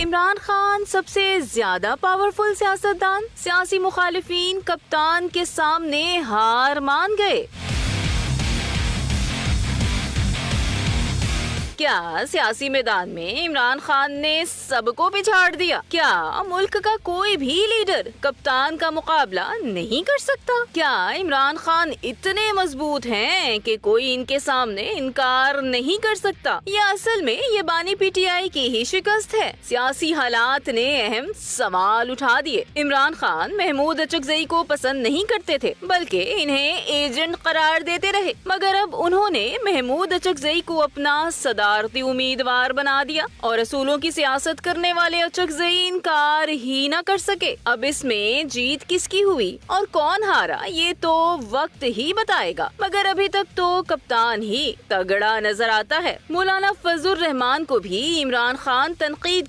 عمران خان سب سے زیادہ پاورفل سیاستدان، سیاسی مخالفین کپتان کے سامنے ہار مان گئے۔ کیا سیاسی میدان میں عمران خان نے سب کو پچھاڑ دیا؟ کیا ملک کا کوئی بھی لیڈر کپتان کا مقابلہ نہیں کر سکتا؟ کیا عمران خان اتنے مضبوط ہیں کہ کوئی ان کے سامنے انکار نہیں کر سکتا؟ یا اصل میں یہ بانی پی ٹی آئی کی ہی شکست ہے؟ سیاسی حالات نے اہم سوال اٹھا دیے۔ عمران خان محمود اچکزئی کو پسند نہیں کرتے تھے بلکہ انہیں ایجنٹ قرار دیتے رہے، مگر اب انہوں نے محمود اچکزئی کو اپنا صدارتی امیدوار بنا دیا اور اصولوں کی سیاست کرنے والے اچکزئی انکار ہی نہ کر سکے۔ اب اس میں جیت کس کی ہوئی اور کون ہارا یہ تو وقت ہی بتائے گا، مگر ابھی تک تو کپتان ہی تگڑا نظر آتا ہے۔ مولانا فضل الرحمان کو بھی عمران خان تنقید